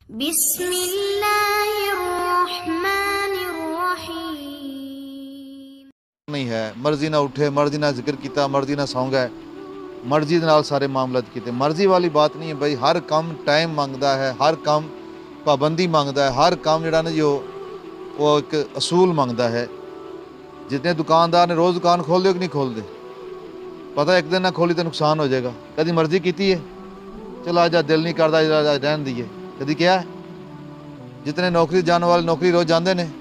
बिस्मिल्लाहिर्रहमानिर्रहीम। नहीं है, मर्जी ना उठे, मर्जी ना जिक्र किया, मर्जी ना सौ गए, मर्जी दे नाल सारे मामलात किए। मर्जी वाली बात नहीं है भाई, हर काम टाइम मंगता है, हर काम पाबंदी मंगता है, हर काम जड़ा ना जो वो एक असूल मंगता है। जितने दुकानदार ने रोज़ दुकान खोल दे कि नहीं खोल दे, पता एक दिन ना खोली तो नुकसान हो जाएगा। कभी मर्जी की है, चलो आज दिल नहीं करता रहन दीए, कभी क्या है। जितने नौकरी जाने वाले नौकरी रोज़ जाते हैं,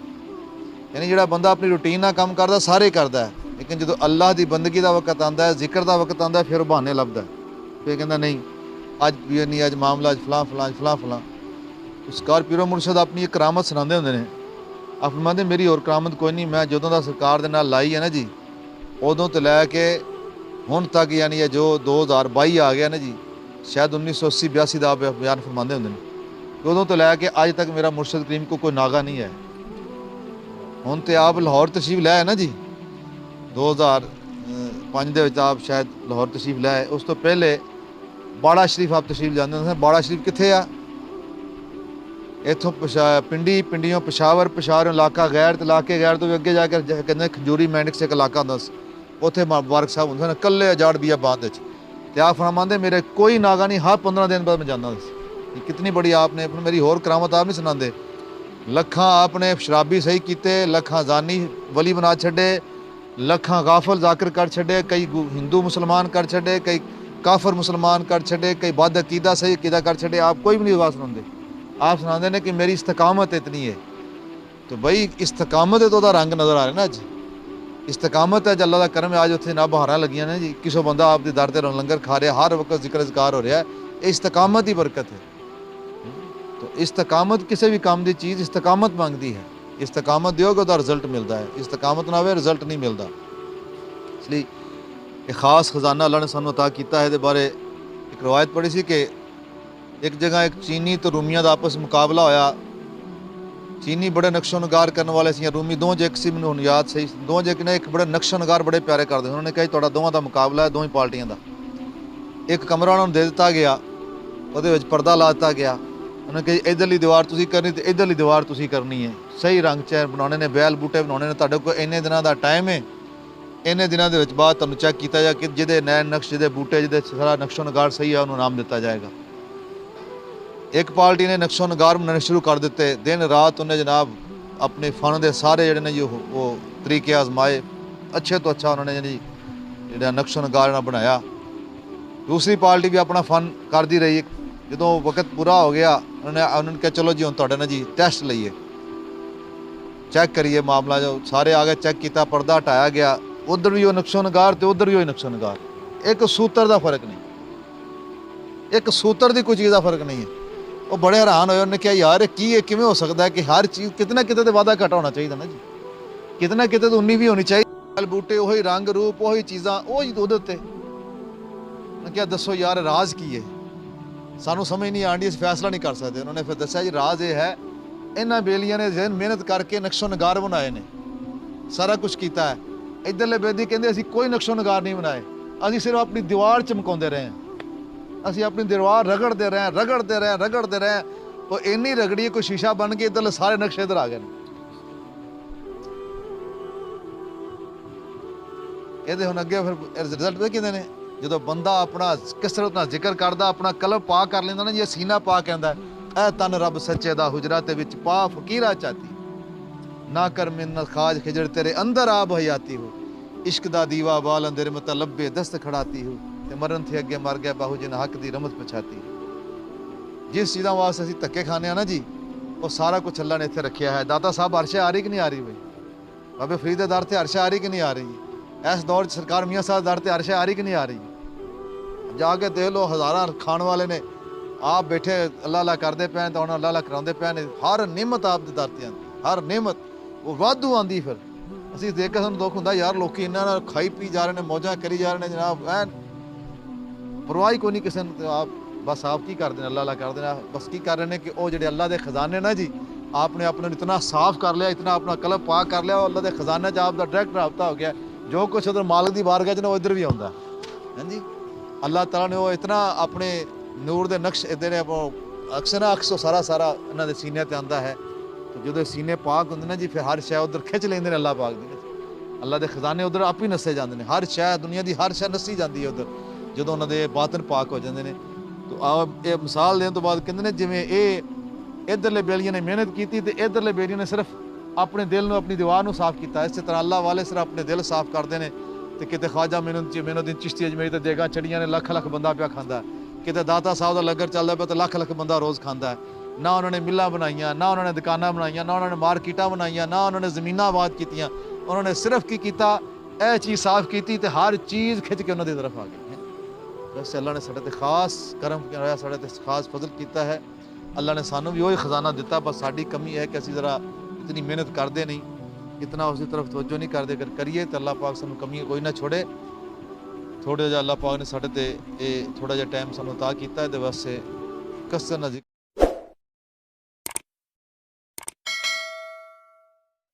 यानी जो बंदा अपनी रूटीन ना काम करता सारे करता है, लेकिन जो अल्लाह की बंदगी का वक्त आता है, जिक्र का वक्त आता है, फिर बहाने लभदा है। फिर कहता नहीं अज भी नहीं, अज मामला अज फलां फलां फलां फलां। उसकार पीरो मुर्शद अपनी एक करामत सुनाते होंगे ने, अपने मानते मेरी होर करामत कोई नहीं, मैं जो का सरकार के नाल लाई है ना जी, उदों तो लैके हुण तक, यानी जो 2022 आ गया ना जी, शायद 1980-82 का बयान फरमाते होंगे ने, उदों तो लैके अज तक मेरा मुर्शद करीम को कोई नागा नहीं है। हुण तो आप लाहौर तशरीफ लाए ना जी, 2005 ਦੇ ਵਿੱਚ आप शायद लाहौर तशरीफ लाए। उस तो पहले बाड़ा शरीफ आप तशरीफ जाते हैं। बाड़ा शरीफ कितने आ, इतों पिंडियों पेशावर, पेशावर इलाका गैर, तो इलाके गैर तो भी अगे जाकर कहते खजूरी मैंडिक्स एक इलाका होंदा सी, उत्थे मुबारक साहब होंदे कल्ले अजाड़ बिया बांध ते आप फरमाते मेरे कोई नागा नहीं, हर 15 दिन बाद मैं जाता। कितनी बड़ी आपने मेरी होर करामत आप नहीं सुनाते। लखां आपने शराबी सही किते, लखां जानी वली बना छड़े, लखां गाफल जाकर कर छड़े, कई हिंदू मुसलमान कर छड़े, कई काफर मुसलमान कर छड़े, कई बद अकीदा सही अकीदा कर छड़े। आप कोई भी नहीं बात सुनाते। आप सुनाते हैं कि मेरी इस्तकामत इतनी है, तो भाई इस्तकामत है तो वह रंग नज़र आ रहा है ना। अज इस्तकामत है, अल्लाह का करम है, आज उत्थे ना बहारां लगियां ने जी, किसों बंदा आपकी दर ते लंगर खा रहा, हर वक्त जिक्र अज़कार हो रहा है, ये इस्तकामत ही बरकत है। तो इस्तकामत किसी भी काम की चीज़ इस्तकामत मांगती है, इस्तकामत दोगे तो रिजल्ट मिलता है, इस्तकामत ना हो रिजल्ट नहीं मिलता। इसलिए एक खास खजाना अल्लाह ने सानू अता किया है। बारे एक रवायत पढ़ी सी कि एक जगह एक चीनी तो रूमिया का आपस मुकाबला होया। चीनी बड़े नक्शो नगार करने वाले सी, रूमी दो जे एक सी, मैनूं हुण याद सही, दो जे ने एक बड़े नक्शो नगार बड़े प्यारे करते। उन्होंने कहा तुहाडा दोवां दा मुकाबला है, दो ही पार्टियां का। एक कमरा उन्होंने दे दिता गया, उहदे विच पर्दा ला दिता गया। उन्होंने कहा इधरली दीवार तुसीं करनी तो इधरली दीवार तुसीं करनी है, सही रंग चैन बनाने ने, बैल बूटे बनाने ने, तुहाडे कोल इन्ने दिनों का टाइम है, इन्ने दिनों के बाद तुहानूं चैक किया जाए कि जिहदे नैन नक्श, जिहदे बूटे, जिहदे सारा नक्शो नगार सही है, उन्होंने नाम दिता जाएगा। एक पार्टी ने नक्शो नगार बनाने शुरू कर दिते। दिन रात उन्हें जनाब अपने फन के सारे जोड़े ने जो वो तरीके आजमाए, अच्छे तो अच्छा उन्होंने जी जो नक्शो नगार बनाया। दूसरी पार्टी भी अपना फन करती रही। जो वक्त पूरा हो गया, उन्होंने कहा चलो जी हम तुहाडे नाल जी टैसट लईए, चैक करिए मामला। जो सारे आ गए, चैक किया, पर्दा हटाया गया, उधर भी वो नक्शो नगार तो उधर भी वो नक्शो नगार। एक सूत्र का फर्क नहीं, एक सूत्र की कोई चीज़ का फर्क नहीं है। वो बड़े हैरान होए, उन्होंने कहा यार की है, किमें हो सकता है कि हर चीज़ कितना कितने तो वाधा घाटा होना चाहिए ना जी, कितना कितने तो उन्नी भी होनी चाहिए। बूटे वही रंग रूप, वही चीज़ा, वही दुध उत्ते। क्या दसो यार राज की है, सानू समझ नहीं आती, अस फैसला नहीं कर सकते। उन्होंने फिर दसा जी राज ये है, इन्होंने बेलियां ने जहन मेहनत करके नक्शो नगार बनाए ने, सारा कुछ किया है। इधरले बेदी कहते असीं कोई नक्शो नगार नहीं बनाए, असीं सिर्फ अपनी दीवार चमकाते रहे हैं, असीं अपनी दीवार रगड़ते रहे, रगड़ते रहे, रगड़ते रहे। वो इन्नी रगड़ी कोई शीशा बन के इधरले सारे नक्शे इधर आ गए। ये हुण अगे फिर रिजल्ट वे कहते हैं, जो बंदा अपना कसरत नाल जिक्र करता, अपना कलब पा कर लेंदा ना जी, सीना पा कहता है ऐ तन रब सच्चे दा हुजरा ते विच पा फकीरा चाहती, ना कर मिन्नत खाज खिजड़ तेरे अंदर आप हयाती हो, इश्क दा दीवा बाल अंदर मत लब्बे दस्त खड़ाती हो, ते मरन थे अगे मर गया बाहू जिन हक दी रमत पछाती। जिस चीज़ों वास्ते असीं धक्के खाने ना जी, वो सारा कुछ अल्लाह ने इत्थे रखिया है। दाता साहब अर्शे आ रही कि नहीं आ रही भाई, बाबे फरीद दे दर ते अर्शे आ रही कि नहीं आ रही, इस दौर सरकार मियाँ साहब दर ते अर्शे आ रही कि नहीं आ रही। जाके देख लो, हज़ारां खाण वाले ने, आप बैठे अल्लाह अल्लाह करते पे तो उन्होंने अल्लाह अल्लाह कराते पे ने। हर नियमत आप दे दर ते आती, हर नियमत वो वाधू आती। फिर असीं देख के सानूं दुख हुंदा यार, लोग इन्होंने खाई पी जा रहे हैं, मौजां करी जा रहे हैं जनाब, ऐन परवाह कोई नहीं किसी ने। आप बस आप की करते हैं, अल्लाह अल्लाह करते हैं, बस की कर रहे हैं कि वो जो अल्लाह के खजाने ना जी, आपने अपने इतना साफ कर लिया, इतना अपना कलब पा कर लिया, अल्लाह के खजाने च आपका डायरैक्ट रबता हो गया। जो कुछ उधर मालिक की बारगाह च ना इधर भी आता है जी। अल्लाह ताला ने वो इतना अपने नूर के नक्श इधर ਅਕਸਰ ਨਾ ਅਕਸੋ ਸਾਰਾ ਸਾਰਾ ਇਹਨਾਂ ਦੇ ਸੀਨੇ ਤੇ ਆਂਦਾ ਹੈ ਤੇ ਜਦੋਂ ਸੀਨੇ ਪਾਕ ਹੁੰਦੇ ਨਾ ਜੀ ਫਿਰ ਹਰ ਸ਼ੈ ਉਧਰ ਖਿੱਚ ਲੈਂਦੇ ਨੇ ਅੱਲਾਹ ਪਾਕ ਦੀ। ਅੱਲਾਹ ਦੇ ਖਜ਼ਾਨੇ ਉਧਰ ਆਪ ਹੀ ਨੱਸੇ ਜਾਂਦੇ ਨੇ, ਹਰ ਸ਼ੈ ਦੁਨੀਆ ਦੀ ਹਰ ਸ਼ੈ ਨੱਸੀ ਜਾਂਦੀ ਹੈ ਉਧਰ ਜਦੋਂ ਉਹਨਾਂ ਦੇ ਬਾਤਨ ਪਾਕ ਹੋ ਜਾਂਦੇ ਨੇ। ਤੋ ਆ ਇਹ ਮਿਸਾਲ ਦੇਣ ਤੋਂ ਬਾਅਦ ਕਹਿੰਦੇ ਨੇ ਜਿਵੇਂ ਇਹ ਇਧਰਲੇ ਬੇਲੀਆਂ ਨੇ ਮਿਹਨਤ ਕੀਤੀ ਤੇ ਇਧਰਲੇ ਬੇਲੀਆਂ ਨੇ ਸਿਰਫ ਆਪਣੇ ਦਿਲ ਨੂੰ ਆਪਣੀ ਦੀਵਾਰ ਨੂੰ ਸਾਫ਼ ਕੀਤਾ। ਇਸੇ ਤਰ੍ਹਾਂ ਅੱਲਾਹ ਵਾਲੇ ਸਿਰਫ ਆਪਣੇ ਦਿਲ ਸਾਫ਼ ਕਰਦੇ ਨੇ ਤੇ ਕਿਤੇ ਖਵਾਜਾ ਮੈਨੂੰ ਚਿਸ਼ਤੀ ਅਜਮੇਰੀ ਤੇ ਦੇਗਾ ਚੜੀਆਂ ਨੇ ਲੱਖ ਲੱਖ ਬੰਦਾ ਪਿਆ ਖਾਂਦਾ, ਕਿਤੇ ਦਾਤਾ ਸਾਹਿਬ ਦਾ ਲੰਗਰ ਚੱਲਦਾ ਪਿਆ ਤੇ ਲੱਖ ਲੱਖ ਬੰਦਾ ਰੋਜ਼ ਖਾਂਦਾ। ਨਾ ਉਹਨਾਂ ਨੇ ਮਿੱਲਾਂ ਬਣਾਈਆਂ, ਨਾ ਉਹਨਾਂ ਨੇ ਦੁਕਾਨਾਂ ਬਣਾਈਆਂ, ਨਾ ਉਹਨਾਂ ਨੇ ਮਾਰਕੀਟਾਂ ਬਣਾਈਆਂ, ਨਾ ਉਹਨਾਂ ਨੇ ਜ਼ਮੀਨਾਂ ਆਬਾਦ ਕੀਤੀਆਂ। ਉਹਨਾਂ ਨੇ ਸਿਰਫ ਕੀ ਕੀਤਾ, ਇਹ ਚੀਜ਼ ਸਾਫ਼ ਕੀਤੀ ਤੇ ਹਰ ਚੀਜ਼ ਖਿੱਚ ਕੇ ਉਹਨਾਂ ਦੀ ਤਰਫ ਆ ਗਈ ਹੈ। ਬਸ ਅੱਲਾਹ ਨੇ ਸਾਡੇ ਤੇ ਖਾਸ ਕਰਮ ਹੋਇਆ, ਸਾਡੇ ਤੇ ਖਾਸ ਫਜ਼ਲ ਕੀਤਾ ਹੈ। ਅੱਲਾਹ ਨੇ ਸਾਨੂੰ ਵੀ ਉਹੀ ਖਜ਼ਾਨਾ ਦਿੱਤਾ, ਬਸ ਸਾਡੀ ਕਮੀ ਹੈ ਕਿ ਅਸੀਂ ਜ਼ਰਾ इतनी मेहनत करते नहीं, इतना उसकी तरफ तवज्जो नहीं करते। अगर करिए तो अल्लाह पाक सानू कमी कोई ना छोड़े। थोड़ा जिहा अल्लाह पाक ने साडे ते थोड़ा जिहा टाइम सानू अता कीता है ते बस कसर ना